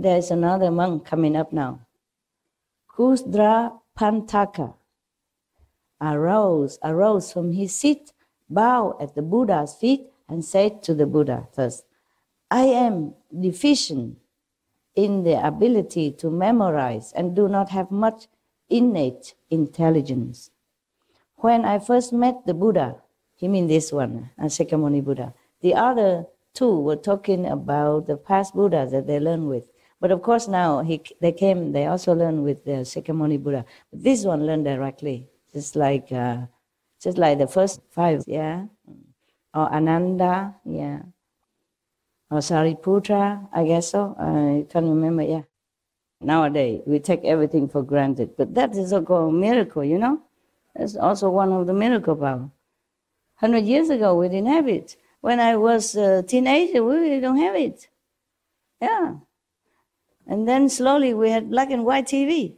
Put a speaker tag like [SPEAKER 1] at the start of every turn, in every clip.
[SPEAKER 1] There's another monk coming up now. Kusdra Pantaka arose from his seat, bowed at the Buddha's feet, and said to the Buddha first, I am deficient in the ability to memorize and do not have much innate intelligence. When I first met the Buddha, he means this one, Shakyamuni Buddha, the other two were talking about the past Buddhas that they learned with. But of course now they also learned with the Shakyamuni Buddha. But this one learned directly, just like the first five, yeah, or Ananda, yeah, or Sariputra, I guess so. I can't remember, yeah. Nowadays we take everything for granted, but that is a miracle, you know. That's also one of the miracle power. 100 years ago we didn't have it. When I was a teenager, we really don't have it. Yeah. And then slowly we had black and white TV.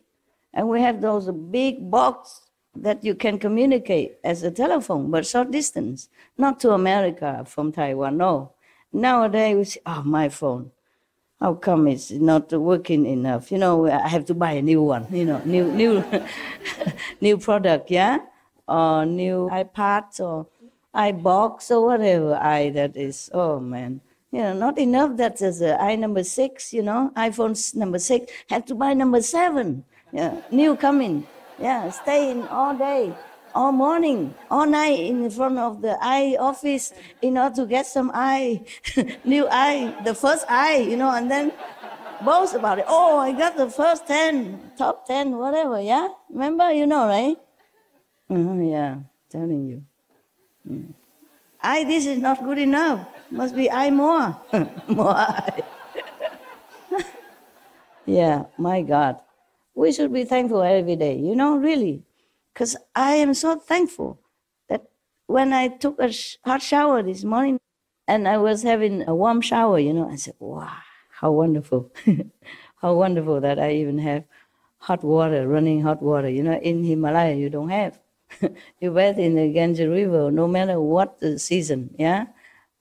[SPEAKER 1] And we have those big box that you can communicate as a telephone, but short distance. Not to America from Taiwan, no. Nowadays we say, oh, my phone. How come it's not working enough? You know, I have to buy a new one, you know, new new product, yeah? Or new iPad or iBox or whatever that is. Oh, man. You know, not enough that there's an number 6, you know, iPhone number 6. Have to buy number 7. Yeah, new coming. Yeah, stay in all day, all morning, all night in front of the eye office in order to get some eye, new eye, the first eye, you know, and then boast about it. Oh, I got the first 10, top 10, whatever, yeah? Remember, you know, right? Yeah, telling you. This is not good enough. Must be more. More eye. Yeah, my God. We should be thankful every day, you know, really. Because I am so thankful that when I took a hot shower this morning and I was having a warm shower, you know, I said, wow, how wonderful. How wonderful that I even have hot water, running hot water. You know, in Himalaya you don't have. You bathe in the Ganges River no matter what the season, yeah?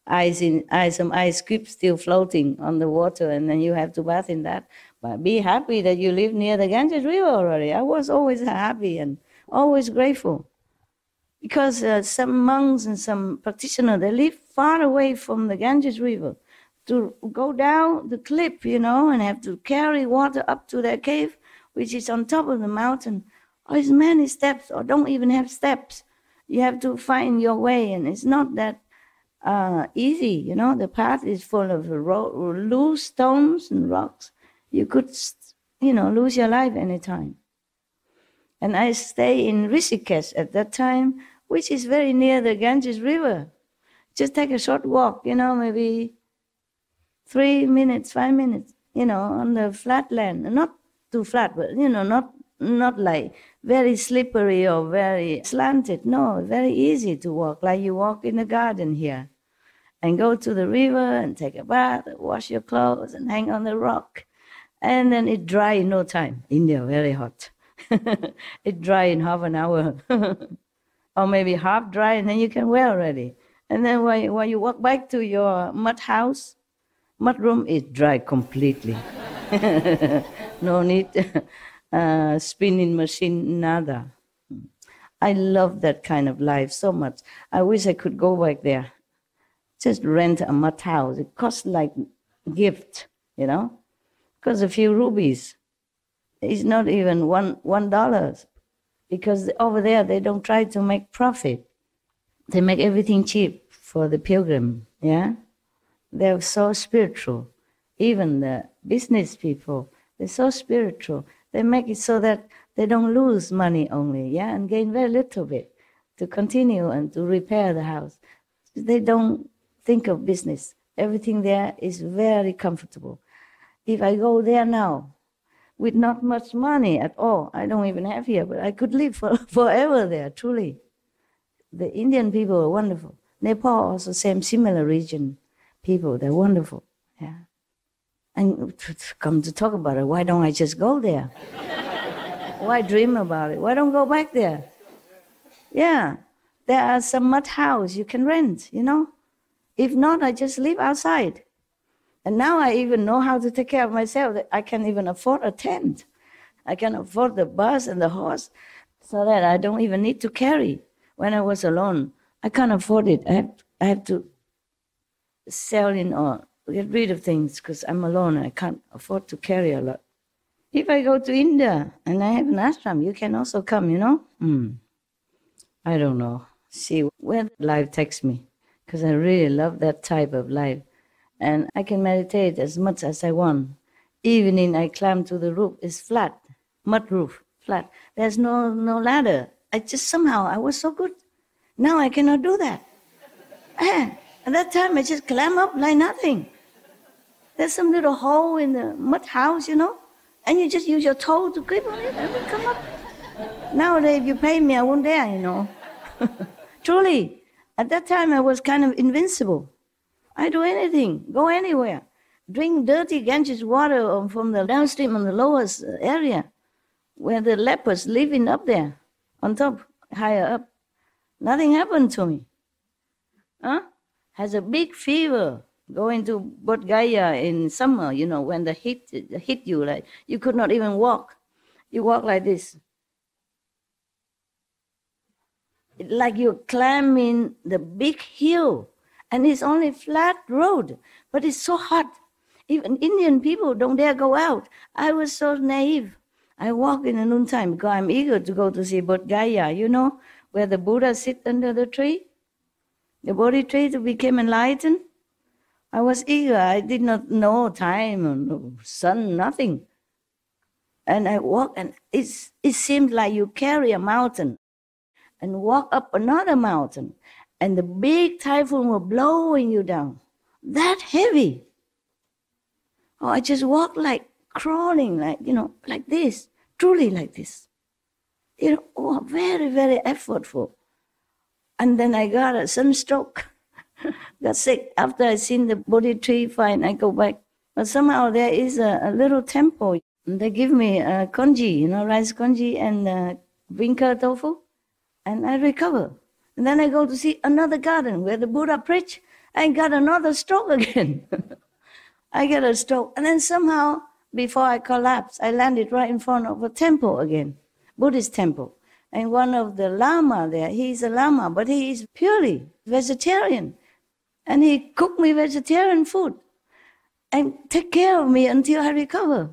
[SPEAKER 1] Some ice cubes still floating on the water, and then you have to bath in that. But be happy that you live near the Ganges River already. I was always happy and always grateful. Because some monks and some practitioners, they live far away from the Ganges River to go down the cliff, you know, and have to carry water up to their cave, which is on top of the mountain. Oh, it's many steps, or don't even have steps. You have to find your way, and it's not that easy, you know. The path is full of loose stones and rocks. You could, you know, lose your life anytime. And I stay in Rishikesh at that time, which is very near the Ganges River. Just take a short walk, you know, maybe 3 minutes, 5 minutes, you know, on the flat land. Not too flat, but, you know, not like very slippery or very slanted. No, very easy to walk, like you walk in the garden here. And go to the river and take a bath, wash your clothes and hang on the rock. And then it dry in no time. India, very hot. It dry in half an hour. Or maybe half dry, and then you can wear already. And then when you walk back to your mud house, mud room, it dry completely. No need spinning machine, nada. I love that kind of life so much. I wish I could go back there. Just rent a mud house. It costs like a gift, you know. Costs a few rupees. It's not even $1. Because over there they don't try to make profit. They make everything cheap for the pilgrim, yeah? They're so spiritual. Even the business people, they're so spiritual. They make it so that they don't lose money only, yeah, and gain very little bit to continue and to repair the house. They don't think of business. Everything there is very comfortable. If I go there now, with not much money at all, I don't even have here, but I could live forever there, truly. The Indian people are wonderful. Nepal also similar region people, they're wonderful, yeah. And come to talk about it, why don't I just go there? Why dream about it? Why don't go back there? Yeah, there are some mud house you can rent, you know. If not, I just live outside. And now I even know how to take care of myself. I can even afford a tent. I can afford the bus and the horse so that I don't even need to carry. When I was alone, I can't afford it. I have to sell in or get rid of things because I'm alone and I can't afford to carry a lot. If I go to India and I have an ashram, you can also come, you know? I don't know. See where life takes me, because I really love that type of life. And I can meditate as much as I want. Evening, I climb to the roof. It's flat, mud roof, flat. There's no ladder. I was so good. Now I cannot do that. At that time, I just climb up like nothing. There's some little hole in the mud house, you know, and you just use your toe to grip on it and it will come up. Nowadays, if you pay me, I won't dare, you know. Truly, at that time, I was kind of invincible. I do anything, go anywhere, drink dirty Ganges water from the downstream on the lowest area where the lepers living up there, on top, higher up. Nothing happened to me. Has a big fever, going to Bodh Gaya in summer, you know, when the heat hit you, like you could not even walk. You walk like this. Like you're climbing the big hill. And it's only flat road, but it's so hot. Even Indian people don't dare go out. I was so naive. I walk in the noontime because I'm eager to go to see Bodh Gaya, you know, where the Buddha sit under the tree, the Bodhi tree to become enlightened. I was eager. I did not know time or no sun, nothing. And I walk, and it seemed like you carry a mountain and walk up another mountain. And the big typhoon were blowing you down. That heavy. Oh, I just walked like crawling, like, you know, like this. Truly like this. You know, oh, very, very effortful. And then I got a sunstroke. Got sick. After I seen the Bodhi tree, fine, I go back. But somehow there is a little temple. And they give me congee, you know, rice congee and vinca tofu. And I recover. And then I go to see another garden where the Buddha preached. I got another stroke again. I get a stroke. And then somehow, before I collapsed, I landed right in front of a temple again, Buddhist temple. And one of the Lama there, he's a Lama, but he is purely vegetarian. And he cooked me vegetarian food and take care of me until I recover.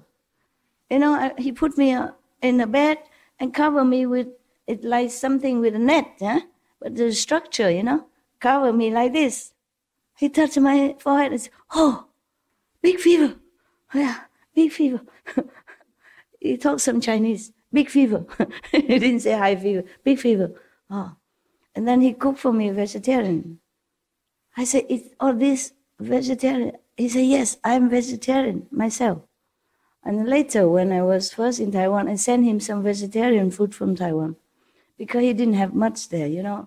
[SPEAKER 1] You know, he put me in a bed and cover me with, it like something with a net, yeah? But the structure, you know, cover me like this. He touched my forehead and said, oh, big fever. Yeah, big fever. He talked some Chinese. Big fever. He didn't say high fever. Big fever. Oh. And then he cooked for me vegetarian. I said, is all this vegetarian? He said, yes, I'm vegetarian myself. And later, when I was first in Taiwan, I sent him some vegetarian food from Taiwan. Because he didn't have much there, you know.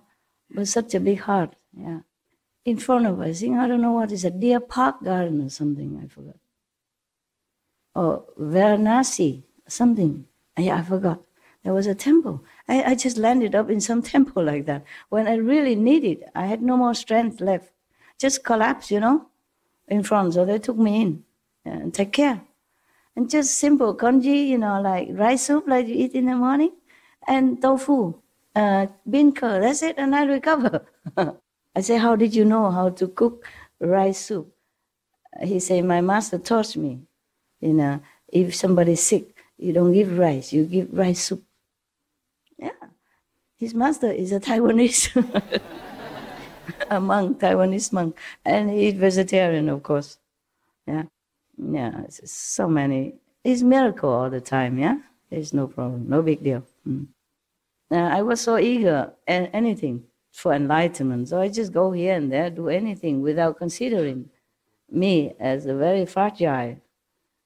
[SPEAKER 1] But such a big heart, yeah. In front of us, I don't know what is a deer park garden or something, I forgot. Or Varanasi, something. Yeah, I forgot. There was a temple. I just landed up in some temple like that. When I really needed, I had no more strength left. Just collapsed, you know, in front. So they took me in and take care. And just simple congee, you know, like rice soup like you eat in the morning. And tofu, bean curd, that's it, and I recover. I say, how did you know how to cook rice soup? He said, my master taught me, you know, if somebody's sick, you don't give rice, you give rice soup. Yeah, his master is a Taiwanese, a monk, Taiwanese monk, and he's vegetarian, of course. Yeah, it's so many. It's miracle all the time, yeah? There's no problem, no big deal. I was so eager at anything for enlightenment, so I just go here and there, do anything without considering me as a very fragile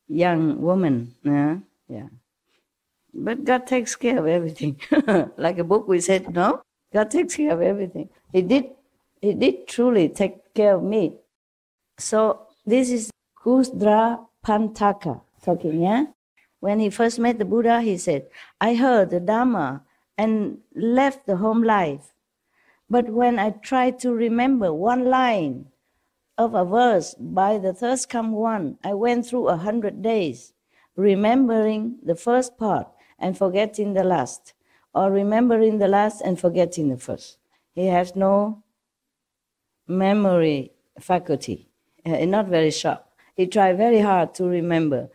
[SPEAKER 1] young woman. Yeah. But God takes care of everything. Like a book we said, no? God takes care of everything. He did truly take care of me. So this is Kusdra Pantaka talking, yeah? When he first met the Buddha, he said, I heard the Dhamma and left the home life. But when I tried to remember one line, of a verse, by the thirst come one, I went through 100 days, remembering the first part and forgetting the last, or remembering the last and forgetting the first. He has no memory faculty, not very sharp. He tried very hard to remember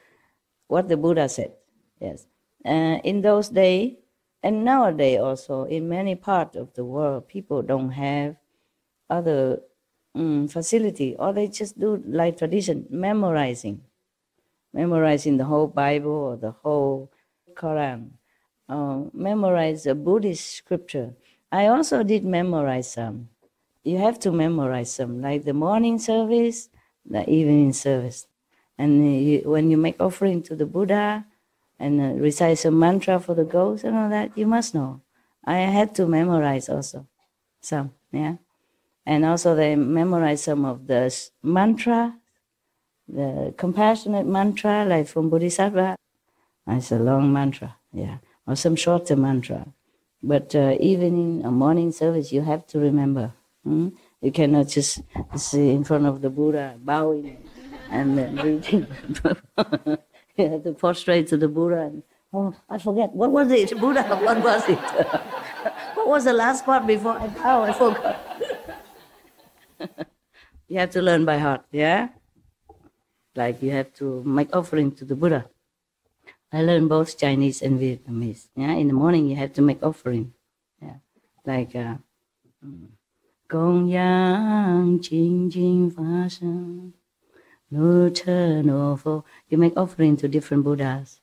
[SPEAKER 1] what the Buddha said. Yes, in those days, and nowadays also, in many parts of the world, people don't have other facility, or they just do like tradition, memorizing the whole Bible or the whole Quran, memorize the Buddhist scripture. I also did memorize some. You have to memorize some, like the morning service, the evening service. And when you make offering to the Buddha and recite some mantra for the ghosts and all that, you must know. I had to memorize also some, yeah. And also they memorize some of the mantra, the compassionate mantra, like from Bodhisattva. It's a long mantra, yeah, or some shorter mantra. But even in a morning service, you have to remember. You cannot just sit in front of the Buddha, bowing and reading. You have to prostrate to the Buddha. And, oh, I forget. What was it, Buddha? What was it? What was the last part before I bow? I forgot. You have to learn by heart, yeah? Like you have to make offering to the Buddha. I learned both Chinese and Vietnamese. Yeah, in the morning you have to make offering. Yeah, like Gong Yang Jing Jing Fa Sheng No Che No Fo. You make offering to different Buddhas,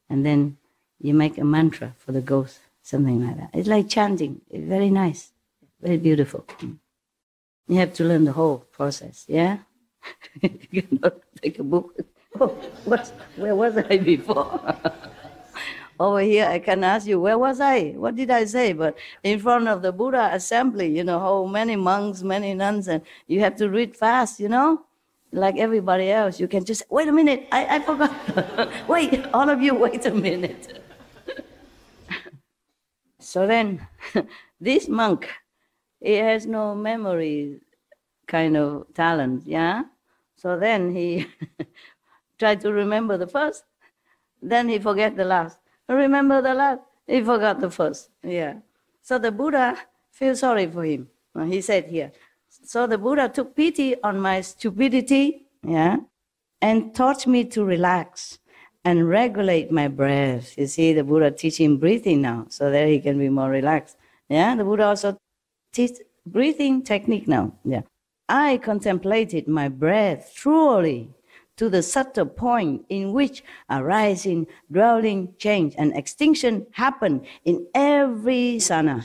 [SPEAKER 1] and then you make a mantra for the ghost, something like that. It's like chanting. It's very nice, very beautiful. You have to learn the whole process. Yeah, you cannot take a book. Oh, where was I before? Over here, I can ask you, where was I? What did I say? But in front of the Buddha assembly, how many monks, many nuns, and you have to read fast, like everybody else. You can just, wait a minute, I forgot. Wait, all of you, wait a minute. So then, this monk, he has no memory kind of talent, yeah? So then he tried to remember the first, then he forget the last. Remember the last, he forgot the first. Yeah. So the Buddha feels sorry for him. He said here. So the Buddha took pity on my stupidity, yeah, and taught me to relax and regulate my breath. You see, the Buddha teaching breathing now, so that he can be more relaxed. Yeah, the Buddha also teach breathing technique now. Yeah. I contemplated my breath thoroughly to the subtle point in which arising, dwelling, change, and extinction happen in every sana,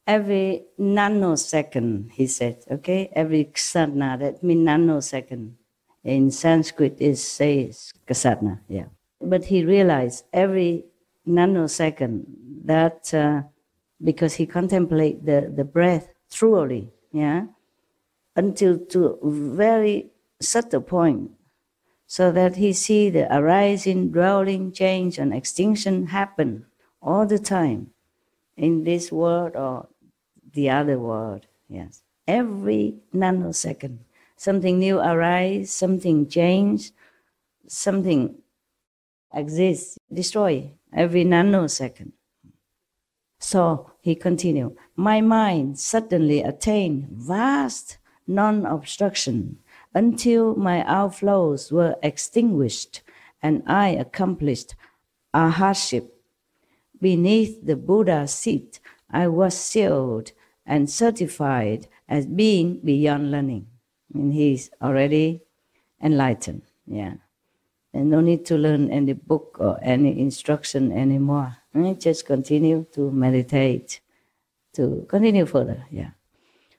[SPEAKER 1] every nanosecond, he said, okay? Every ksatna, that means nanosecond. In Sanskrit, it says ksatna, yeah. But he realized every nanosecond that because he contemplated the breath thoroughly, yeah, until to very subtle point, so that he see the arising, dwelling, change, and extinction happen all the time in this world or the other world. Yes, every nanosecond, something new arise, something change, something exists, destroy every nanosecond. So he continued, my mind suddenly attained vast non-obstruction until my outflows were extinguished and I accomplished arhatship. Beneath the Buddha's seat, I was sealed and certified as being beyond learning. And he's already enlightened, yeah. And no need to learn any book or any instruction anymore. Just continue to meditate, to continue further, yeah.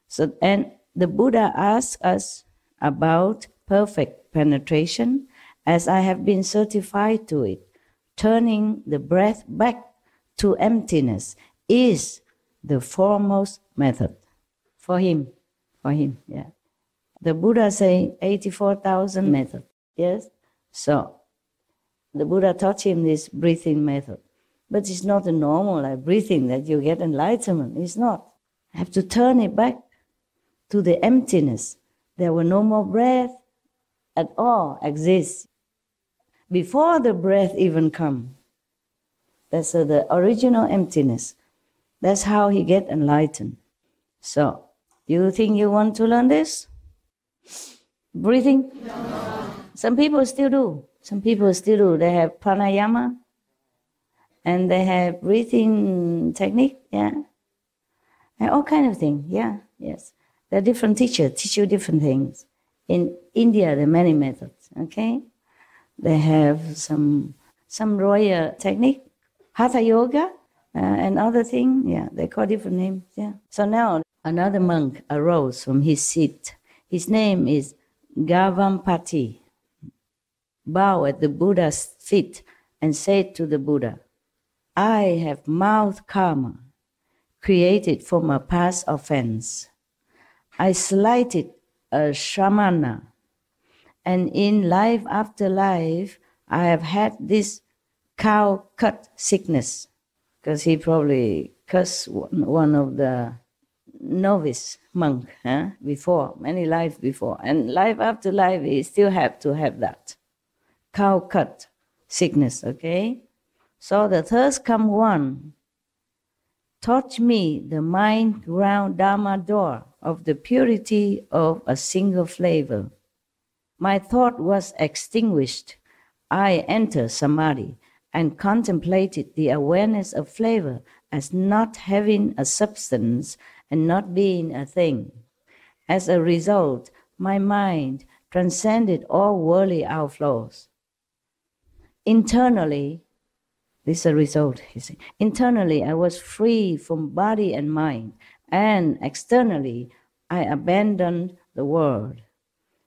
[SPEAKER 1] So, and the Buddha asks us about perfect penetration, as I have been certified to it. Turning the breath back to emptiness is the foremost method for him, yeah. The Buddha say 84,000 method, yes? So the Buddha taught him this breathing method. But it's not a normal like breathing that you get enlightenment. It's not. You have to turn it back to the emptiness There were no more breath at all exists. Before the breath even come, that's the original emptiness. That's how he get enlightened. So, you think you want to learn this? Breathing? No. Some people still do. Some people still do. They have pranayama and they have breathing technique, yeah. And all kind of things, yeah, yes. There are different teachers, teach you different things. In India, there are many methods, okay? They have some royal technique, hatha yoga, and other things, yeah, they call different names, yeah. So now another monk arose from his seat. His name is Gavampati. Bow at the Buddha's feet and said to the Buddha, I have mouth karma created for my past offense. I slighted a shramana, and in life after life, I have had this cow cut sickness, because he probably cursed one of the novice monk before, many lives before. And life after life, he still have to have that cow cut sickness, okay? So the third come one taught me the mind ground Dharma door of the purity of a single flavor. My thought was extinguished. I entered Samadhi and contemplated the awareness of flavor as not having a substance and not being a thing. As a result, my mind transcended all worldly outflows. Internally, this is a result, he said. Internally, I was free from body and mind, and externally, I abandoned the world.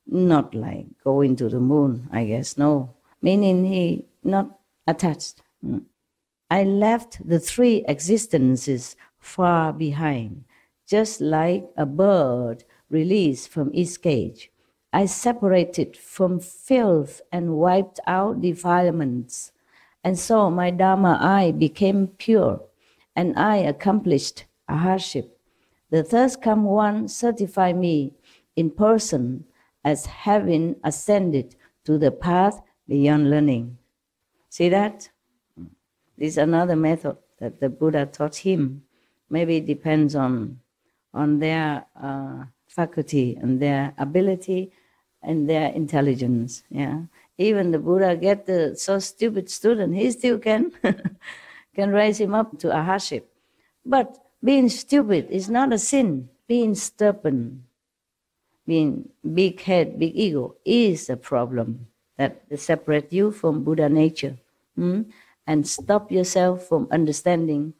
[SPEAKER 1] Not like going to the moon, I guess, no. Meaning he not attached. I left the three existences far behind, just like a bird released from its cage. I separated from filth and wiped out defilements. And so my Dharma I became pure, and I accomplished a hardship. The third come one certified me in person as having ascended to the path beyond learning. See that? This is another method that the Buddha taught him. Maybe it depends on their faculty and their ability and their intelligence. Yeah, even the Buddha get the so stupid student, he still can raise him up to a hardship. But being stupid is not a sin. Being stubborn, being big head, big ego is a problem that separate you from Buddha nature, and stop yourself from understanding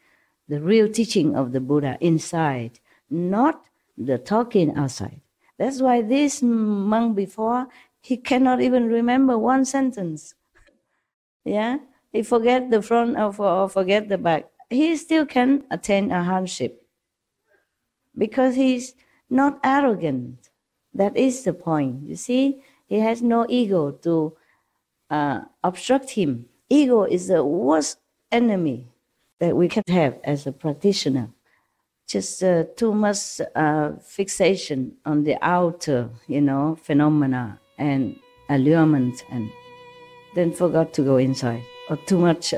[SPEAKER 1] the real teaching of the Buddha inside, not the talking outside. That's why this monk before, he cannot even remember one sentence. Yeah, he forget the front or forget the back. He still can attain a hardship because he's not arrogant. That is the point. You see, he has no ego to obstruct him. Ego is the worst enemy that we can have as a practitioner. Just too much fixation on the outer, phenomena and allurement, and then forgot to go inside. Or too much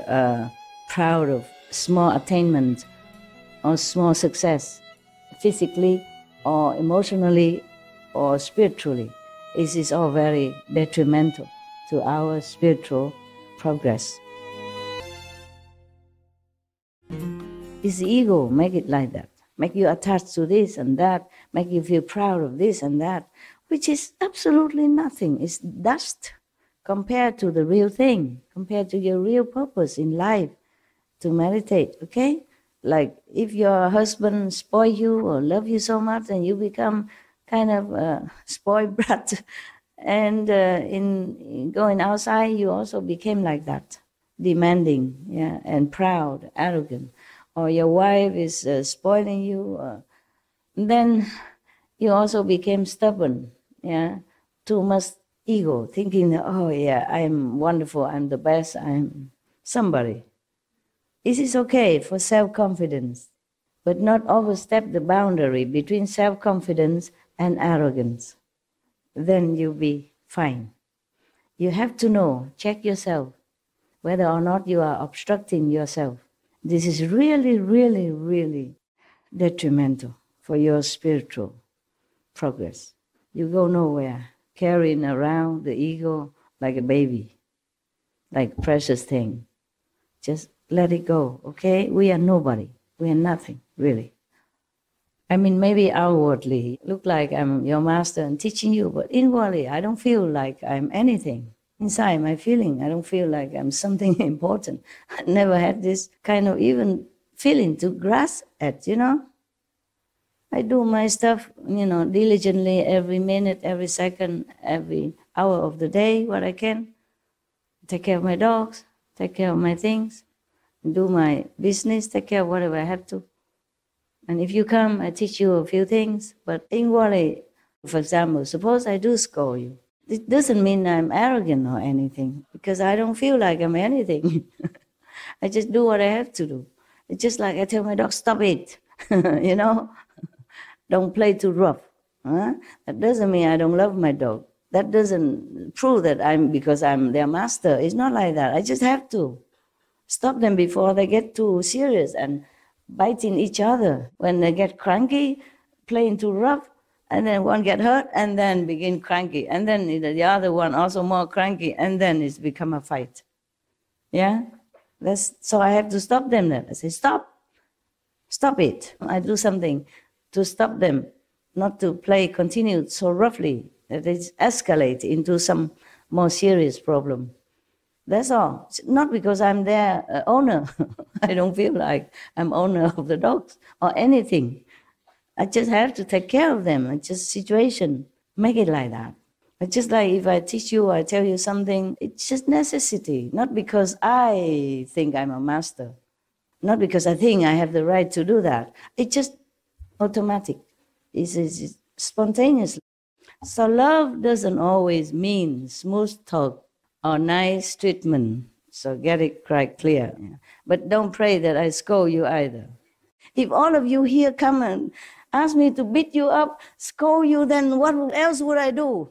[SPEAKER 1] proud of small attainment or small success, physically or emotionally or spiritually. This is all very detrimental to our spiritual progress. It's the ego make it like that. Make you attached to this and that, make you feel proud of this and that, which is absolutely nothing. It's dust compared to the real thing, compared to your real purpose in life, to meditate, okay? Like if your husband spoil you or love you so much and you become kind of spoiled brat, and in going outside you also became like that, demanding, yeah, and proud, arrogant. Or your wife is spoiling you, then you also became stubborn, yeah, too much ego, thinking, oh yeah, I'm wonderful, I'm the best, I'm somebody. It is okay for self-confidence, but not overstep the boundary between self-confidence and arrogance. then you'll be fine. You have to know, check yourself, whether or not you are obstructing yourself. This is really, really, really detrimental for your spiritual progress. You go nowhere, carrying around the ego like a baby, like precious thing. Just let it go, okay? We are nobody. We are nothing, really. I mean, maybe outwardly, look like I'm your master and teaching you, but inwardly, I don't feel like I'm anything. Inside my feeling, I don't feel like I'm something important. I never had this kind of even feeling to grasp at, you know? I do my stuff, you know, diligently every minute, every second, every hour of the day, what I can. Take care of my dogs, take care of my things, do my business, take care of whatever I have to. And if you come, I teach you a few things, but inwardly, for example, suppose I do scold you. It doesn't mean I'm arrogant or anything, because I don't feel like I'm anything. I just do what I have to do. It's just like I tell my dog, stop it, you know? Don't play too rough. Huh? That doesn't mean I don't love my dog. That doesn't prove that because I'm their master. It's not like that. I just have to stop them before they get too serious and biting each other. When they get cranky, playing too rough, and then one get hurt, and then begin cranky, and then the other one also more cranky, and then it's become a fight. Yeah? So I have to stop them then. I say, stop it. I do something to stop them, not to continue so roughly that it escalate into some more serious problem. That's all. Not because I'm their owner. I don't feel like I'm owner of the dogs or anything. I just have to take care of them. It's just situation. Make it like that. It's just like if I teach you, I tell you something, it's just necessity. Not because I think I'm a master. Not because I think I have the right to do that. It's just automatic. It's spontaneous. So love doesn't always mean smooth talk or nice treatment. So get it quite clear. Yeah. But don't pray that I scold you either. If all of you here come and ask me to beat you up, scold you, then what else would I do?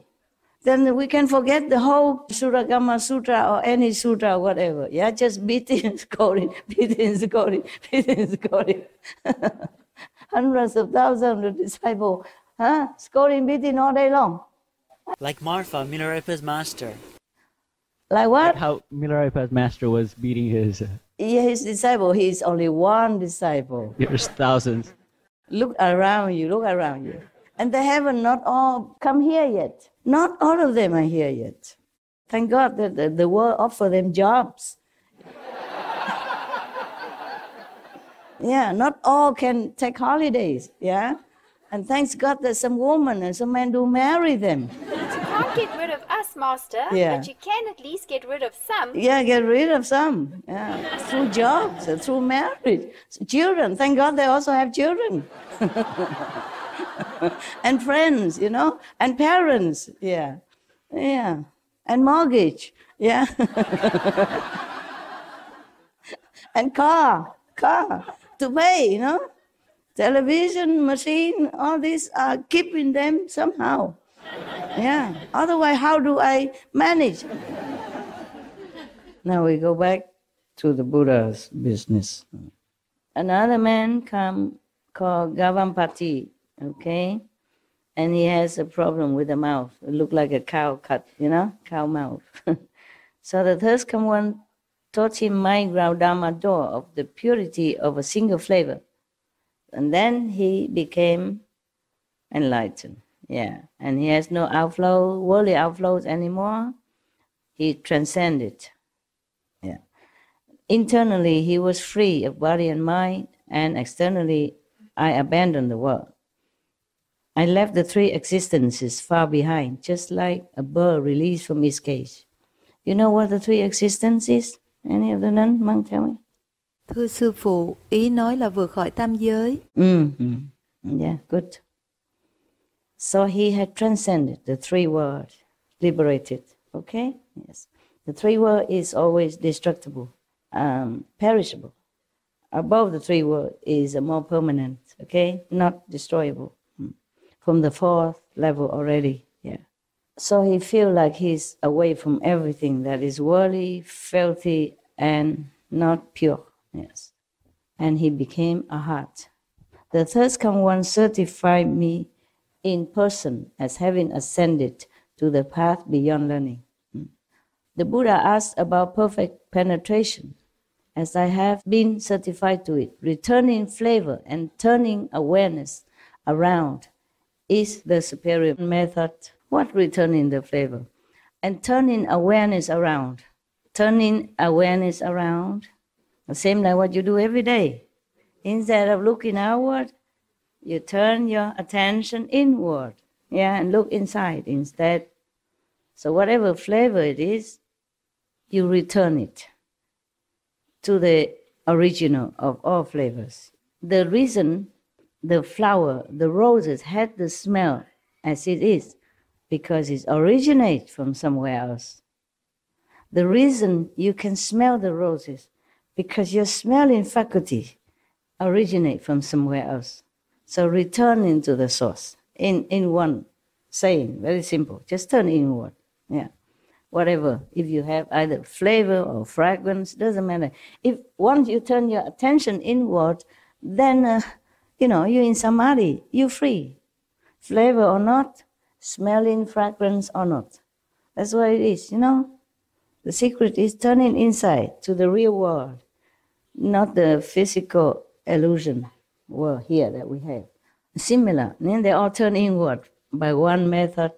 [SPEAKER 1] Then we can forget the whole Suragama Sutra or any sutra or whatever. Yeah, just beating, scolding, beating, scolding, beating, scolding. Hundreds of thousands of disciples, scolding, beating all day long.
[SPEAKER 2] Like Martha, Milarepa's master.
[SPEAKER 1] Like what?
[SPEAKER 3] Like how Milarepa's master was beating his...
[SPEAKER 1] his disciple. He's only one disciple.
[SPEAKER 3] There's thousands.
[SPEAKER 1] Look around you. And they haven't not all come here yet. Not all of them are here yet. Thank God that the world offer them jobs. Yeah, not all can take holidays, yeah? And thanks God that some women and some men do marry them.
[SPEAKER 4] You can't get rid of us, Master,
[SPEAKER 1] Yeah.
[SPEAKER 4] but you can at least get rid of some.
[SPEAKER 1] Yeah, get rid of some. Yeah, through jobs, through marriage. Children, thank God they also have children. And friends, you know, and parents, yeah. And mortgage, yeah. And car to pay, you know. Television, machine, all these are keeping them somehow. Yeah, otherwise how do I manage? Now we go back to the Buddha's business. Another man come called Gavampati, okay? And he has a problem with the mouth. It looked like a cow cut, you know, cow mouth. So the third come one taught him my Dharma door of the purity of a single flavor. And then he became enlightened, yeah. And he has no outflow, worldly outflows anymore. He transcended, yeah. Internally, he was free of body and mind, and externally, I abandoned the world. I left the three existences far behind, just like a bird released from its cage. You know what the three existences? Any of the nun, monk, tell me?
[SPEAKER 5] Thưa sư phụ, ý nói là vượt khỏi tam giới.
[SPEAKER 1] Yeah, good. So he had transcended the three worlds, liberated. Okay? Yes. The three worlds is always destructible, perishable. Above the three worlds is a more permanent, okay? Not destroyable. From the fourth level already, yeah. So he feels like he's away from everything that is worldly, filthy, and not pure. Yes. And he became a heart. The third come one certified me in person as having ascended to the path beyond learning. The Buddha asked about perfect penetration, as I have been certified to it. Returning flavor and turning awareness around is the superior method. What returning the flavor? And turning awareness around. Turning awareness around, the same like what you do every day. Instead of looking outward, you turn your attention inward, and look inside instead. So whatever flavor it is, you return it to the original of all flavors. The reason the flower, the roses, had the smell as it is, because it originates from somewhere else. The reason you can smell the roses, because your smelling faculty originate from somewhere else. So return into the source in one saying, very simple. Just turn inward. Whatever. If you have either flavor or fragrance, doesn't matter. If once you turn your attention inward, then you're in samadhi. You're free. Flavor or not, smelling fragrance or not. That's what it is. The secret is turning inside to the real world, not the physical illusion world here that we have. Similar, then they all turn inward by one method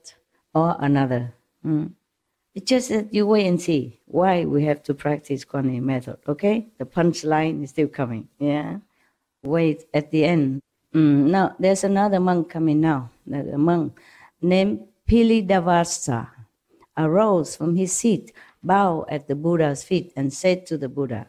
[SPEAKER 1] or another. It's just that you wait and see why we have to practice Kuan method, okay? The punchline is still coming, Wait at the end. Now, there's another monk coming now. There's a monk named Pilidavasa arose from his seat, bowed at the Buddha's feet, and said to the Buddha,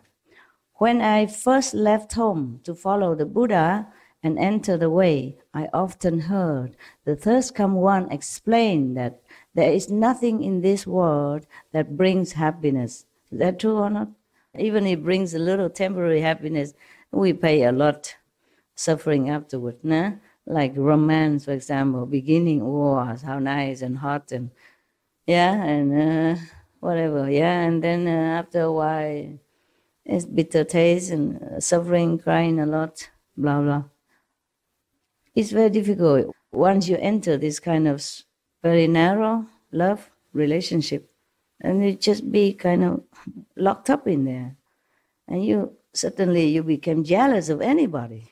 [SPEAKER 1] "When I first left home to follow the Buddha and enter the way, I often heard the thirst come one explain that there is nothing in this world that brings happiness." Is that true or not? Even if it brings a little temporary happiness, we pay a lot suffering afterward. Nah? Like romance, for example, beginning, how nice and hot and whatever, and then after a while, it's bitter taste and suffering, crying a lot, blah, blah. It's very difficult. Once you enter this kind of very narrow love relationship, and you just be kind of locked up in there. And you become jealous of anybody.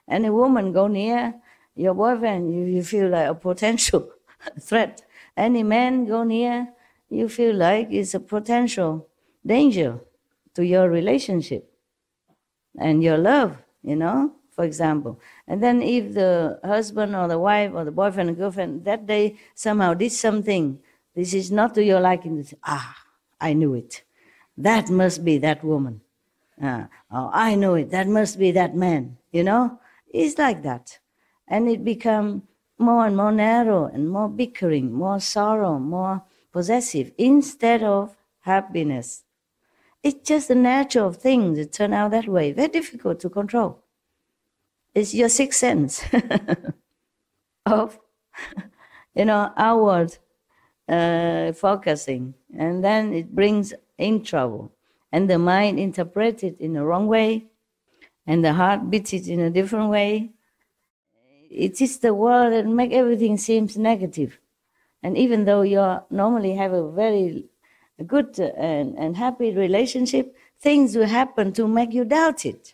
[SPEAKER 1] Any woman go near your boyfriend, you feel like a potential threat. Any man go near, you feel like it's a potential danger to your relationship and your love, for example. And then if the husband or the wife or the boyfriend or girlfriend that day somehow did something, this is not to your liking, I knew it. That must be that woman. I know it. That must be that man. It's like that. And it becomes more and more narrow and more bickering, more sorrow, more possessive, instead of happiness. It's just the nature of things that turn out that way. Very difficult to control. It's your sixth sense of, outward focusing. And then it brings in trouble. And the mind interprets it in the wrong way. And the heart beats it in a different way. It is the world that makes everything seems negative. And even though you normally have a very good and happy relationship, things will happen to make you doubt it.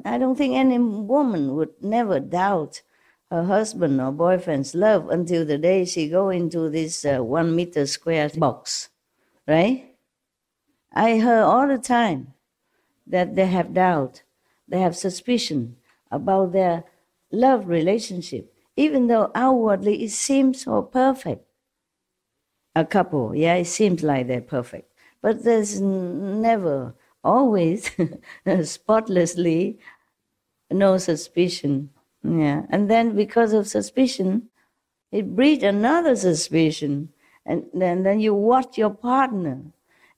[SPEAKER 1] I don't think any woman would never doubt her husband or boyfriend's love until the day she go into this 1 meter square box, right? I heard all the time that they have doubt, they have suspicion about their love relationship, even though outwardly it seems so perfect. A couple, it seems like they're perfect. But there's never, always, spotlessly, no suspicion. And then because of suspicion, it breeds another suspicion. And then you watch your partner.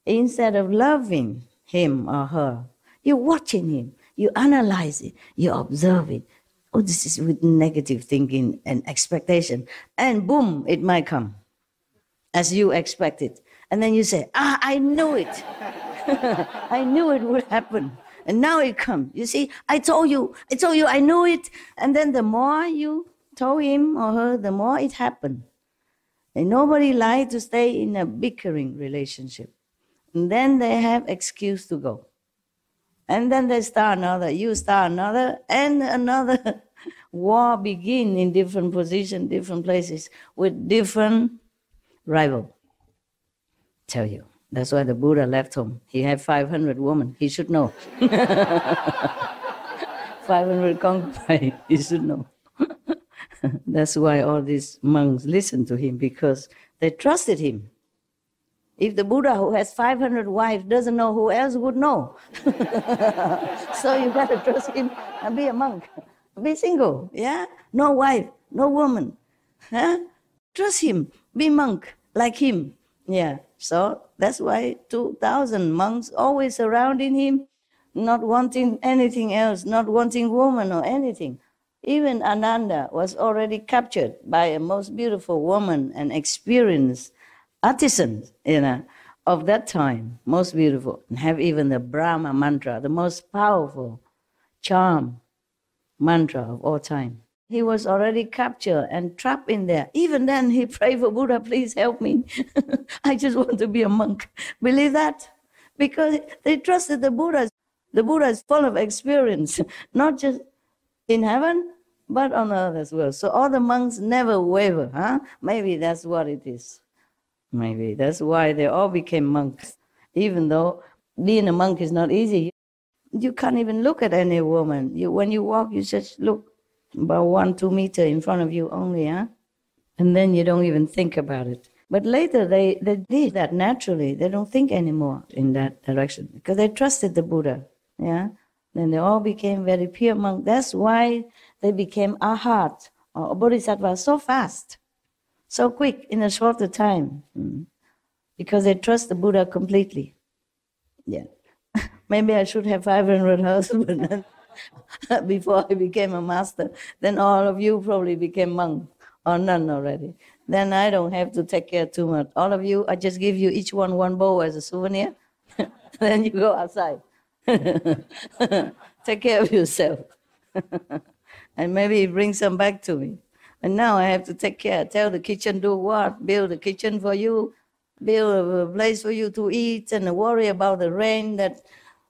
[SPEAKER 1] Instead of loving him or her, you're watching him. You analyze it. You observe it. Oh, this is with negative thinking and expectation. And boom, it might come. as you expected. And then you say, I knew it. I knew it would happen. And now it comes. You see, I told you, I knew it. And then the more you told him or her, the more it happened. And nobody likes to stay in a bickering relationship. And then they have excuse to go. And then they start another, you start another, and another war begin in different positions, different places, with different rival. Tell you. That's why the Buddha left home. He had 500 women. He should know. 500 concubines. He should know. That's why all these monks listened to him, because they trusted him. If the Buddha, who has 500 wives, doesn't know, who else would know? So you got to trust him and be a monk. Be single, yeah? No wife, no woman. Huh? Trust him. Be monk like him. Yeah. So that's why 2,000 monks always surrounding him, not wanting anything else, not wanting woman or anything. Even Ananda was already captured by a most beautiful woman and experienced artisan, of that time, most beautiful, and have even the Brahma mantra, the most powerful charm mantra of all time. He was already captured and trapped in there. Even then, he prayed for Buddha, please help me. I just want to be a monk. Believe that? Because they trusted the Buddha. The Buddha is full of experience, not just in heaven, but on earth as well. So all the monks never waver, huh? Maybe that's what it is. Maybe that's why they all became monks. Even though being a monk is not easy. You can't even look at any woman. When you walk, you just look about 1-2 meters in front of you only, huh? And then you don't even think about it. But later they did that naturally. They don't think anymore in that direction because they trusted the Buddha, yeah? Then they all became very pure monks. That's why they became arhat or bodhisattva so fast, so quick, in a shorter time, because they trust the Buddha completely. Yeah. Maybe I should have 500 husbands before I became a master. Then all of you probably became monk or nun already. Then I don't have to take care too much. All of you, I just give you each one bowl as a souvenir. Then you go outside. Take care of yourself. And maybe bring some back to me. And now I have to take care. Tell the kitchen do what? Build a kitchen for you. Build a place for you to eat, and worry about the rain that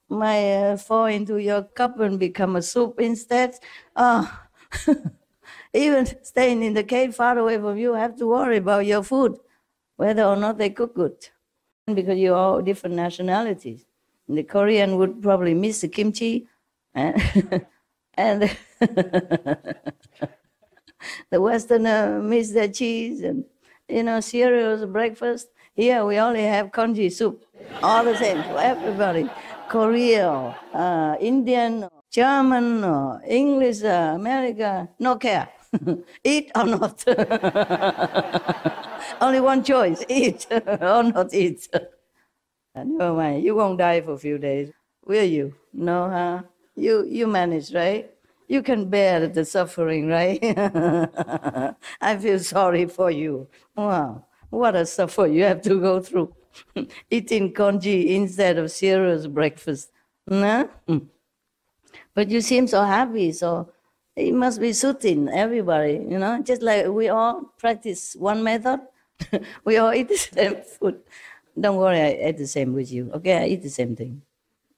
[SPEAKER 1] might fall into your cup and become a soup instead. Even staying in the cave far away from you, have to worry about your food, whether or not they cook good. Because you're all different nationalities. And the Korean would probably miss the kimchi, and the Westerner miss their cheese and, cereals, breakfast. Here we only have congee soup, all the same for everybody. Korea, Indian, German, English, America, no care. Eat or not. Only one choice, eat or not eat. Never mind, you won't die for a few days, will you? No, huh? You manage, right? You can bear the suffering, right? I feel sorry for you. Wow, what a suffer you have to go through. Eating congee instead of cereals breakfast. Nah? But you seem so happy, so it must be suiting everybody, just like we all practice one method. We all eat the same food. Don't worry, I ate the same with you, okay? I eat the same thing.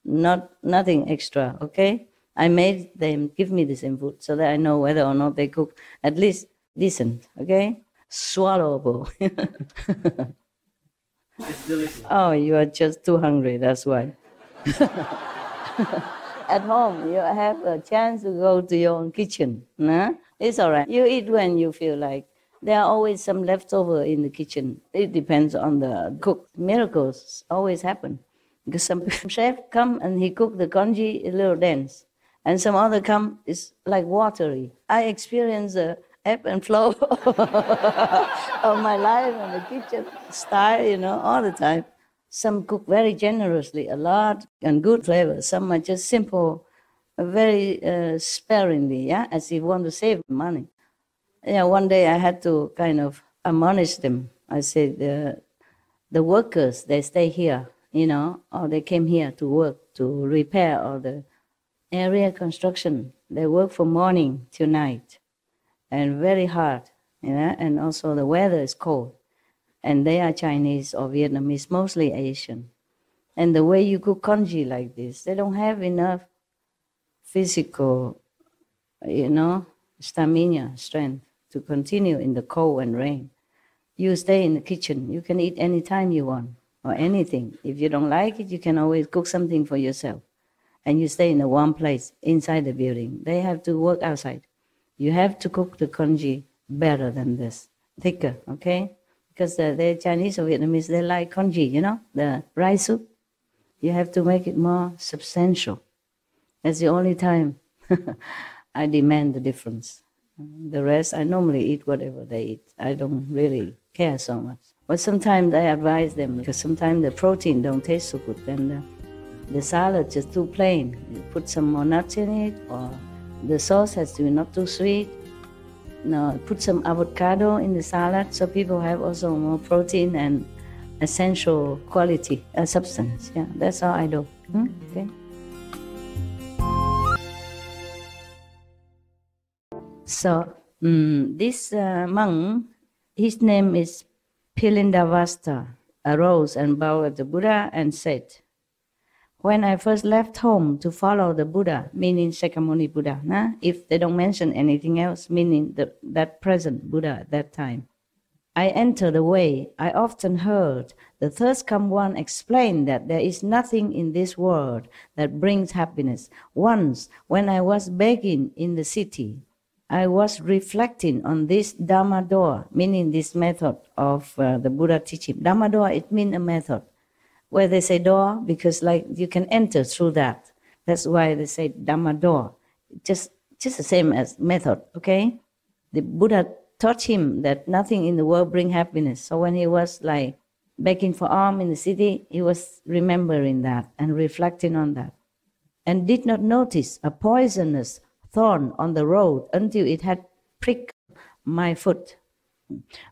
[SPEAKER 1] Nothing extra, okay? I made them give me the same food so that I know whether or not they cook at least decent, okay? Swallowable.
[SPEAKER 2] It's delicious.
[SPEAKER 1] Oh, you are just too hungry, that's why. At home, you have a chance to go to your own kitchen. Nah? It's all right. You eat when you feel like. There are always some leftover in the kitchen. It depends on the cook. Miracles always happen. Because some chef come and he cook the congee a little dense. And some other come, it's like watery. I experience the ebb and flow of my life in the kitchen style, all the time. Some cook very generously, a lot, and good flavor. Some are just simple, very sparingly, as if want to save money. One day I had to kind of admonish them. I said, the workers, they stay here, or they came here to work, to repair all the area construction. They work from morning till night and very hard, and also the weather is cold. And they are Chinese or Vietnamese, mostly Asian. And the way you cook congee like this, they don't have enough physical, stamina, strength to continue in the cold and rain. You stay in the kitchen. You can eat anytime you want or anything. If you don't like it, you can always cook something for yourself. And you stay in a warm place inside the building. They have to work outside. You have to cook the congee better than this, thicker, okay? Because the Chinese or Vietnamese, they like congee, the rice soup. You have to make it more substantial. That's the only time I demand the difference. The rest, I normally eat whatever they eat. I don't really care so much. But sometimes I advise them, because sometimes the protein don't taste so good, and the salad just too plain. You put some more nuts in it, or the sauce has to be not too sweet. Put some avocado in the salad so people have also more protein and essential quality, substance. Yeah, that's how I do. Okay. So this monk, his name is Pilindavasta, arose and bowed at the Buddha and said, "When I first left home to follow the Buddha," meaning Shakyamuni Buddha, if they don't mention anything else, meaning that present Buddha at that time, "I entered the way. I often heard the thirst come one explain that there is nothing in this world that brings happiness. Once, when I was begging in the city, I was reflecting on this Dhamma door," meaning this method of the Buddha teaching. Dhamma door, it means a method. Where they say door, because like you can enter through that. That's why they say Dhamma door. Just the same as method, okay? The Buddha taught him that nothing in the world brings happiness. So when he was like begging for alms in the city, he was remembering that and reflecting on that. And did not notice a poisonous thorn on the road until it had pricked my foot.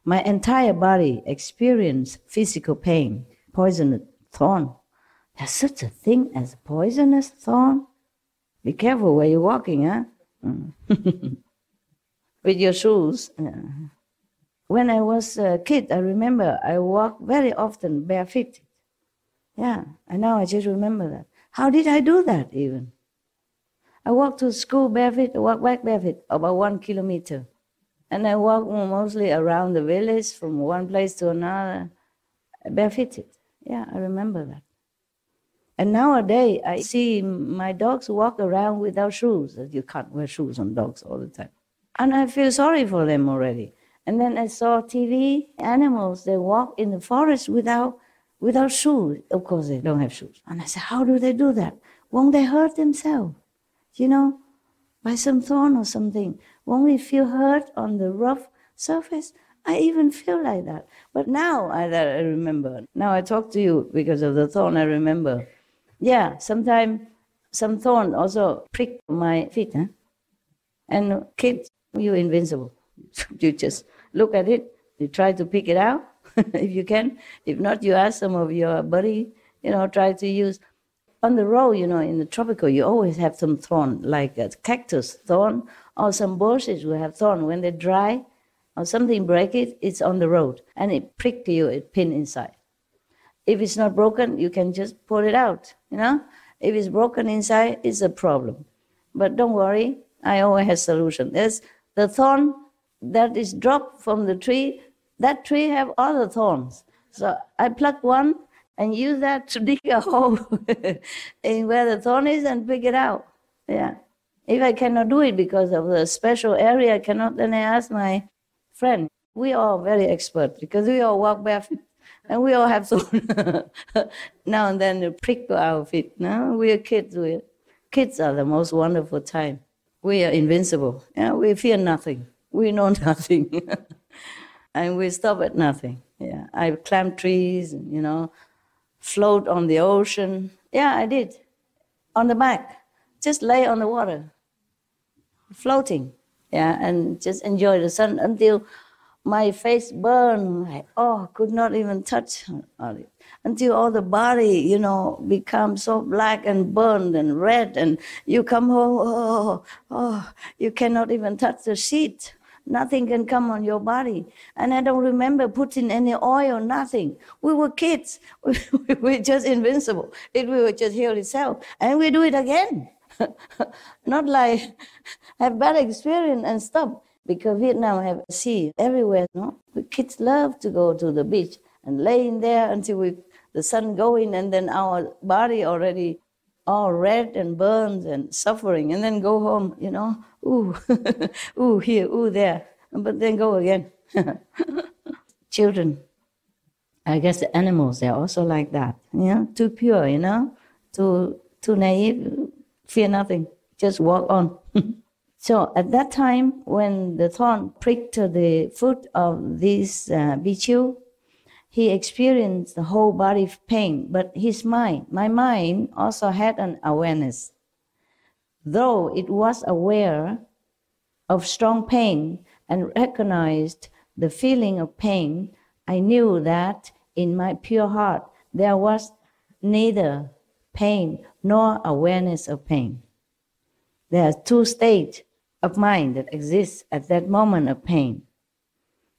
[SPEAKER 1] My entire body experienced physical pain. Poisonous thorn. There's such a thing as a poisonous thorn? Be careful where you're walking, huh? With your shoes. When I was a kid, I remember I walked very often barefoot. Yeah, and now I just remember that. How did I do that even? I walked to school barefoot, I walked back barefoot, about 1 kilometer. And I walked mostly around the village from one place to another, barefooted. Yeah, I remember that. And nowadays, I see my dogs walk around without shoes. You can't wear shoes on dogs all the time. And I feel sorry for them already. And then I saw TV, animals, they walk in the forest without shoes. Of course, they don't have shoes. And I said, how do they do that? Won't they hurt themselves? By some thorn or something. Won't we feel hurt on the rough surface? I even feel like that. But now I remember. Now I talk to you because of the thorn, I remember. Yeah, sometimes some thorn also prick my feet. And kids, you're invincible. You just look at it, you try to pick it out if you can. If not, you ask some of your buddy, try to use. On the road, in the tropical, you always have some thorn, like a cactus thorn, or some bushes will have thorn. When they dry, or something break it, it's on the road, and it prick you, it pin inside. If it's not broken, you can just pull it out, If it's broken inside, it's a problem. But don't worry, I always have solution. There's the thorn that is dropped from the tree, that tree have other thorns. So I pluck one, and use that to dig a hole in where the thorn is and pick it out. Yeah. If I cannot do it because of the special area, I cannot, then I ask my friend. We are very expert because we all walk barefoot and we all have thorn. Now and then to prick our feet. No? We are kids. Kids are the most wonderful time. We are invincible. We fear nothing. We know nothing. And we stop at nothing. Yeah. I climb trees, float on the ocean. Yeah, I did. On the back. Just lay on the water. Floating. Yeah, and just enjoy the sun until my face burned. Could not even touch it. Until all the body, becomes so black and burned and red, and you come home, you cannot even touch the sheet. Nothing can come on your body. And I don't remember putting any oil, nothing. We were kids. We were just invincible. We would just heal itself. And we do it again. Not like have bad experience and stop. Because Vietnam have sea everywhere, no? The kids love to go to the beach and lay in there until the sun going, and then our body already all red and burned and suffering, and then go home, ooh, ooh here, ooh there, but then go again. Children, I guess the animals, they're also like that, too pure, too naive, fear nothing, just walk on. So at that time, when the thorn pricked the foot of this Bichu, he experienced the whole body pain, but my mind also had an awareness. Though it was aware of strong pain and recognized the feeling of pain, I knew that in my pure heart there was neither pain nor awareness of pain. There are two states of mind that exists at that moment of pain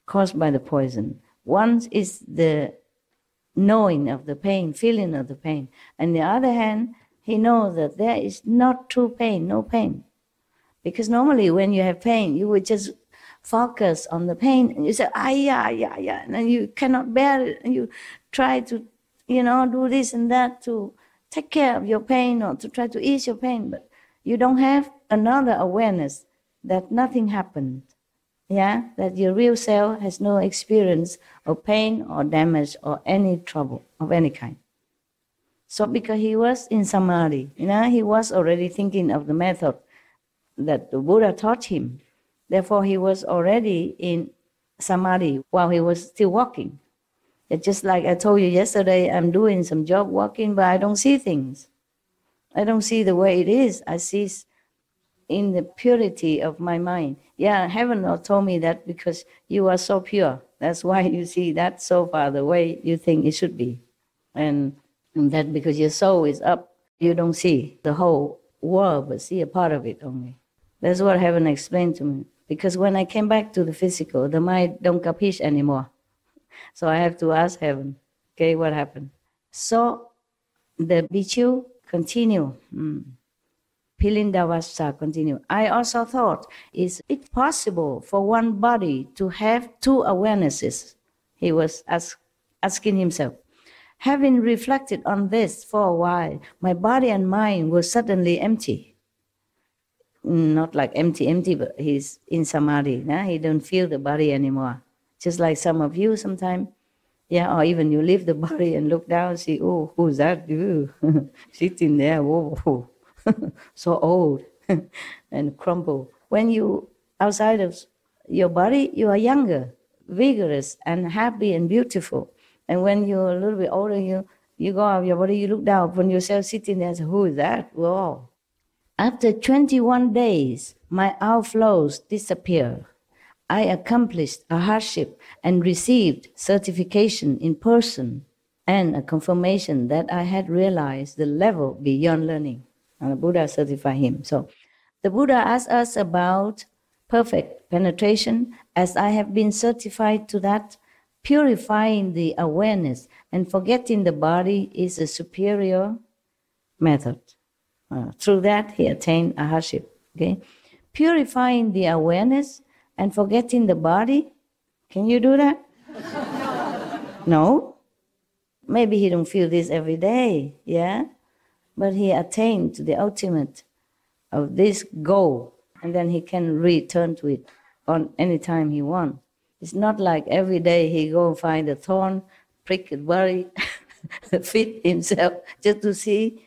[SPEAKER 1] caused by the poison. One is the knowing of the pain, feeling of the pain. On the other hand, he knows that there is not true pain, no pain. Because normally when you have pain, you would just focus on the pain and you say, yeah, and then you cannot bear it and you try to, do this and that to take care of your pain or to try to ease your pain, but you don't have another awareness that nothing happened, that your real self has no experience of pain or damage or any trouble of any kind. So because he was in Samadhi, he was already thinking of the method that the Buddha taught him. Therefore, he was already in Samadhi while he was still walking. It's just like I told you yesterday, I'm doing some job walking, but I don't see things. I don't see the way it is. I see in the purity of my mind. Heaven told me that because you are so pure. That's why you see that so far the way you think it should be. And that because your soul is up, you don't see the whole world, but see a part of it only. That's what heaven explained to me. Because when I came back to the physical, the mind don't capiche anymore. So I have to ask heaven, okay, what happened? So the Bichu continue. Pilindavasa continue. I also thought, is it possible for one body to have two awarenesses? He was asking himself. Having reflected on this for a while, my body and mind were suddenly empty. Not like empty, but he's in Samadhi. He don't feel the body anymore. Just like some of you sometimes. Or even you leave the body and look down and see, oh, who's that? Sitting there, whoa. So old and crumpled. When you outside of your body, you are younger, vigorous, and happy and beautiful. And when you're a little bit older, you go out of your body, you look down upon yourself sitting there and say, who is that? Whoa. After 21 days, my outflows disappeared. I accomplished a hardship and received certification in person and a confirmation that I had realized the level beyond learning. And the Buddha certified him. So the Buddha asked us about perfect penetration. As I have been certified to that, purifying the awareness and forgetting the body is a superior method. Through that, he attained a hardship. Okay, purifying the awareness and forgetting the body. Can you do that? No. Maybe he don't feel this every day. But he attained to the ultimate of this goal, and then he can return to it on any time he wants. It's not like every day he go find a thorn, prick his body, fit himself just to see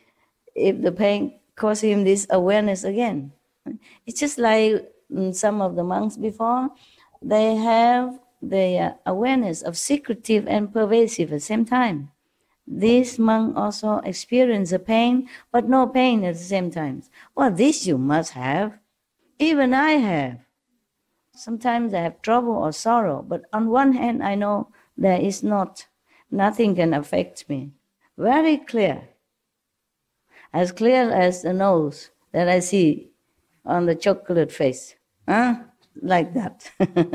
[SPEAKER 1] if the pain causes him this awareness again. It's just like some of the monks before, they have the awareness of secretive and pervasive at the same time. This monk also experienced the pain, but no pain at the same time. Well, this you must have. Even I have. Sometimes I have trouble or sorrow, but on one hand I know there is nothing can affect me. Very clear. As clear as the nose that I see on the chocolate face. Like that.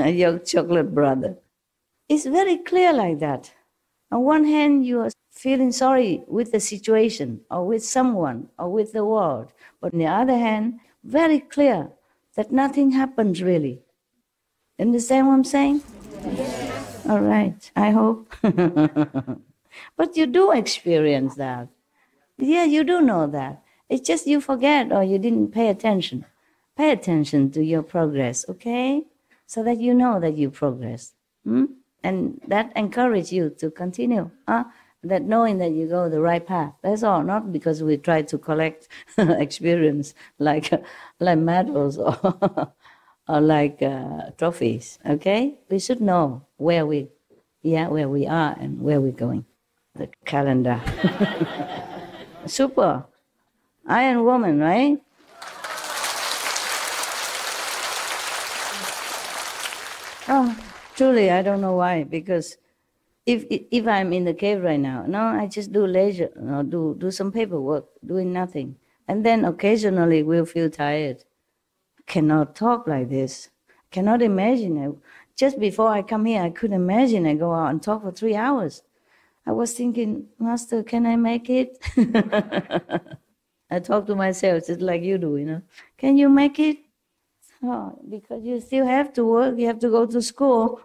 [SPEAKER 1] Your chocolate brother. It's very clear like that. On one hand, you are feeling sorry with the situation or with someone or with the world. But on the other hand, very clear that nothing happens really. Understand what I'm saying? All right, I hope. But you do experience that. Yeah, you do know that. It's just you forget or you didn't pay attention. Pay attention to your progress, okay? So that you know that you progress. And that encourages you to continue. That knowing that you go the right path. That's all. Not because we try to collect experience like medals or like trophies. Okay, we should know where we are and where we're going. The calendar. Super. Iron woman, right? Oh, truly, I don't know why. Because if I'm in the cave right now, no, I just do leisure, do some paperwork, doing nothing, and then occasionally we'll feel tired. Cannot talk like this. Cannot imagine it. Just before I come here, I couldn't imagine I go out and talk for 3 hours. I was thinking, Master, can I make it? I talk to myself just like you do, Can you make it? Oh, because you still have to work, you have to go to school.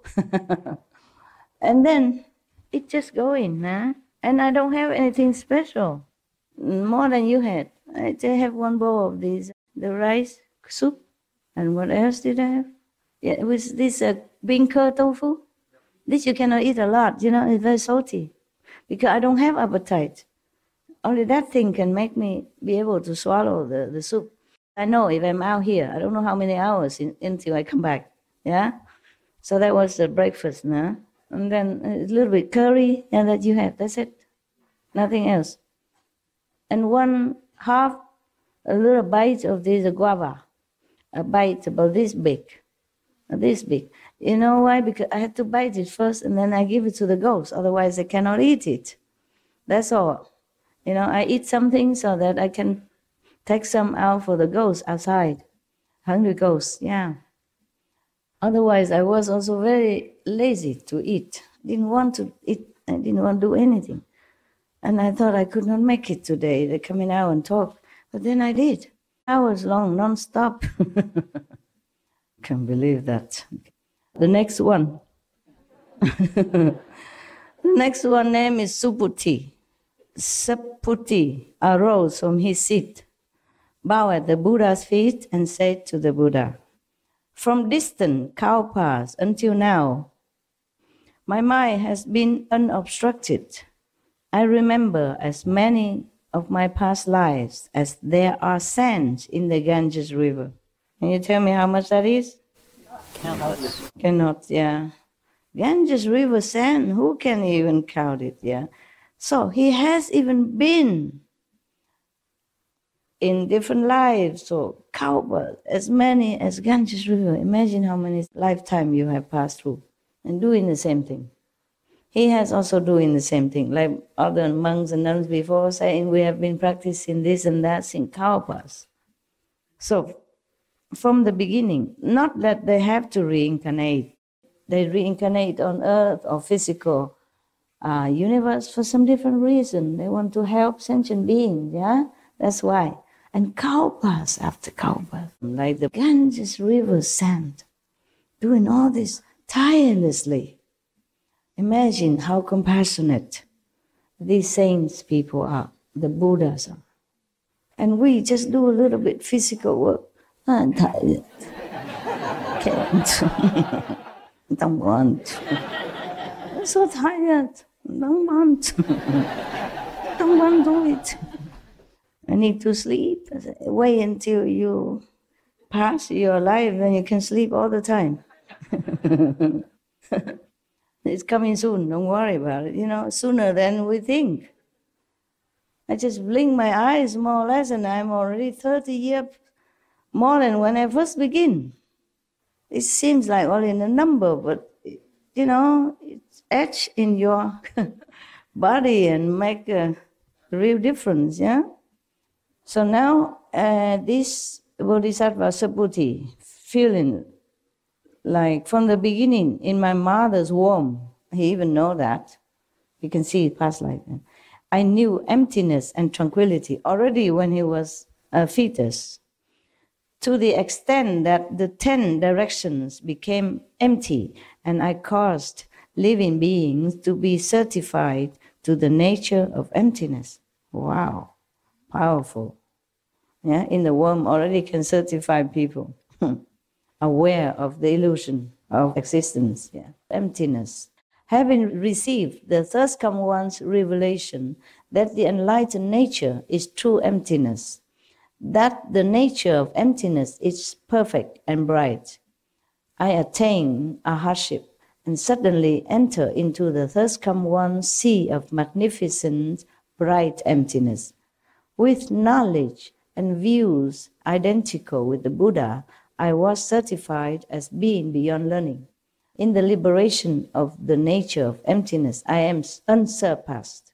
[SPEAKER 1] And then it's just going, and I don't have anything special, more than you had. I just have one bowl of the rice soup. And what else did I have? Yeah, it was this bean curd tofu. This you cannot eat a lot, it's very salty. Because I don't have appetite. Only that thing can make me be able to swallow the soup. I know if I'm out here, I don't know how many hours until I come back. Yeah? So that was the breakfast, And then a little bit curry, and that you have. That's it. Nothing else. And a little bite of this guava. A bite about this big. This big. You know why? Because I had to bite it first, and then I give it to the ghost. Otherwise, I cannot eat it. That's all. I eat something so that I can take some out for the ghost outside. Hungry ghosts, yeah. Otherwise, I was also very lazy to eat. Didn't want to eat. I didn't want to do anything. And I thought I could not make it today. They're coming out and talk. But then I did. Hours long, non-stop. Can't believe that. The next one. The next one name is Subhuti. Subhuti arose from his seat, bowed at the Buddha's feet, and said to the Buddha, "From distant kalpas until now, my mind has been unobstructed. I remember as many of my past lives as there are sands in the Ganges River." Can you tell me how much that is?
[SPEAKER 2] Countless.
[SPEAKER 1] Cannot, yeah. Ganges River sand, who can even count it, yeah? So he has even been in different lives, so kalpa, as many as Ganges River. Imagine how many lifetimes you have passed through and doing the same thing. He has also doing the same thing, like other monks and nuns before saying we have been practicing this and that in kalpas. So from the beginning, not that they have to reincarnate. They reincarnate on earth or physical universe for some different reason. They want to help sentient beings, yeah? That's why. And kalpas after kalpas, like the Ganges River sand, doing all this tirelessly. Imagine how compassionate these saints people are, the Buddhas are. And we just do a little bit physical work. I'm tired. Can't. Don't want. I'm so tired. Don't want. Don't want to do it. I need to sleep. Wait until you pass your life, then you can sleep all the time. It's coming soon, don't worry about it, sooner than we think. I just blink my eyes more or less and I'm already 30 years more than when I first begin. It seems like only a number, but it's etched in your body and make a real difference, yeah? So now this Bodhisattva Subhuti, feeling like from the beginning in my mother's womb, he even know that. You can see it past like that. I knew emptiness and tranquility already when he was a fetus, to the extent that the 10 directions became empty, and I caused living beings to be certified to the nature of emptiness. Wow, powerful. Yeah, in the womb already can certify people aware of the illusion of existence, yeah, emptiness. Having received the First Come One's revelation that the enlightened nature is true emptiness, that the nature of emptiness is perfect and bright, I attain a hardship and suddenly enter into the First Come One sea of magnificent, bright emptiness. With knowledge and views identical with the Buddha, I was certified as being beyond learning. In the liberation of the nature of emptiness, I am unsurpassed.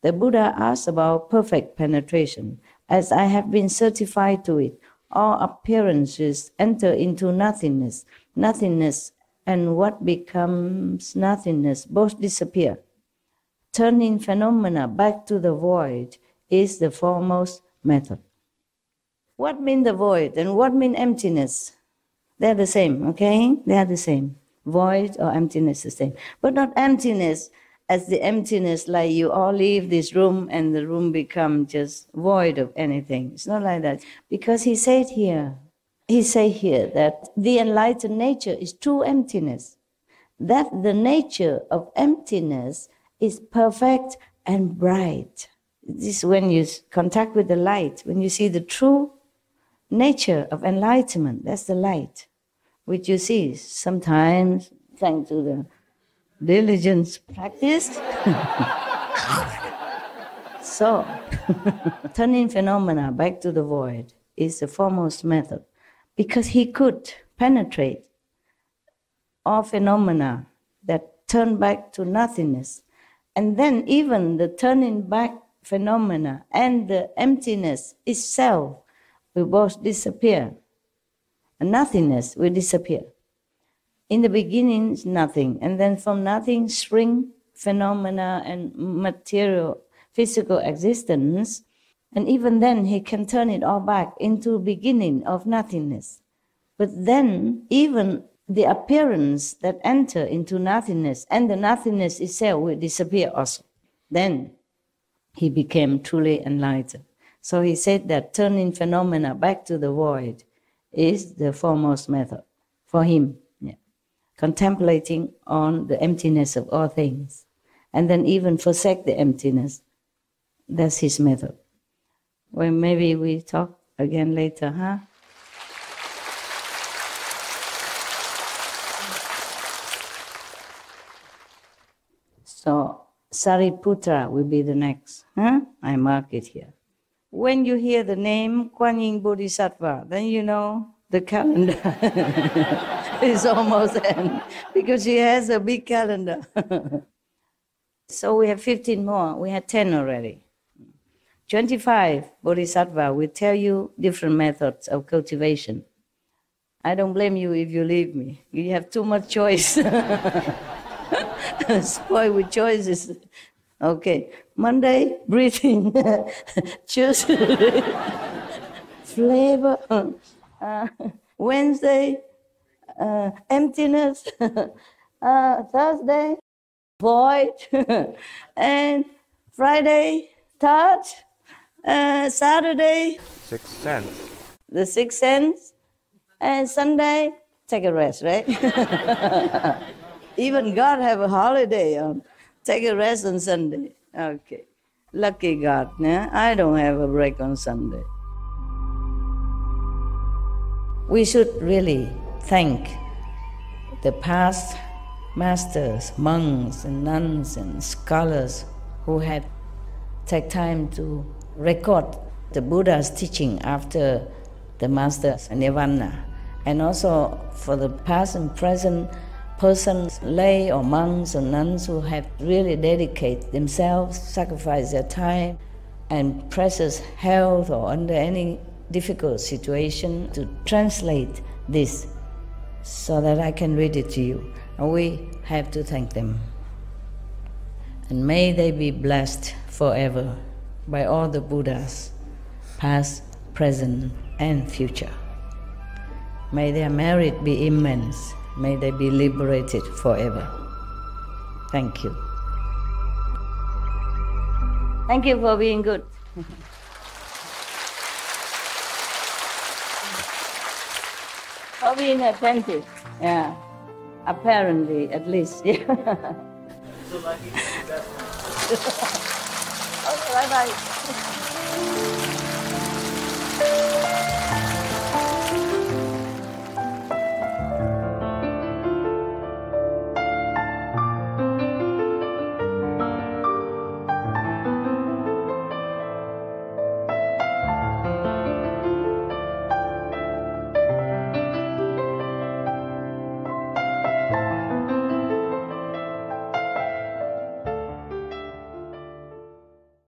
[SPEAKER 1] The Buddha asked about perfect penetration. As I have been certified to it, all appearances enter into nothingness. Nothingness and what becomes nothingness both disappear. Turning phenomena back to the void is the foremost method. What mean the void and what mean emptiness? They're the same, okay? They are the same. Void or emptiness is the same. But not emptiness as the emptiness like you all leave this room and the room become just void of anything. It's not like that. Because he said here that the enlightened nature is true emptiness. That the nature of emptiness is perfect and bright. This is when you contact with the light, when you see the true nature of enlightenment, that's the light, which you see sometimes, thanks to the diligence practice. So, turning phenomena back to the void is the foremost method, because he could penetrate all phenomena that turn back to nothingness. And then even the turning back phenomena and the emptiness itself will both disappear. And nothingness will disappear. In the beginning, it's nothing. And then from nothing spring phenomena and material, physical existence. And even then, he can turn it all back into beginning of nothingness. But then, even the appearance that enter into nothingness and the nothingness itself will disappear also. Then he became truly enlightened. So he said that turning phenomena back to the void is the foremost method for him. Yeah. Contemplating on the emptiness of all things. And then even forsake the emptiness. That's his method. Well, maybe we talk again later, huh? So Sariputra will be the next. Huh? I mark it here. When you hear the name Kuan Yin Bodhisattva, then you know the calendar is almost end, because she has a big calendar. So we have 15 more. We had 10 already. 25 Bodhisattva will tell you different methods of cultivation. I don't blame you if you leave me. You have too much choice. Spoil with choices. Okay. Monday, breathing. Tuesday, flavor. Wednesday, emptiness. Thursday, void. And Friday, touch. Saturday,
[SPEAKER 2] Sixth sense.
[SPEAKER 1] the sixth sense. And Sunday, take a rest, right? Even God have a holiday on. Take a rest on Sunday. Okay. Lucky God, yeah? I don't have a break on Sunday. We should really thank the past masters, monks and nuns and scholars who had take time to record the Buddha's teaching after the master's nirvana. and also for the past and present persons, lay or monks or nuns who have really dedicated themselves, sacrificed their time and precious health or under any difficult situation to translate this so that I can read it to you. And we have to thank them. And may they be blessed forever by all the Buddhas, past, present, and future. May their merit be immense. May they be liberated forever. Thank you. Thank you for being good. For being attentive. Yeah. Apparently, at least. Yeah.
[SPEAKER 2] So lucky to be best friends.
[SPEAKER 1] Okay, bye-bye.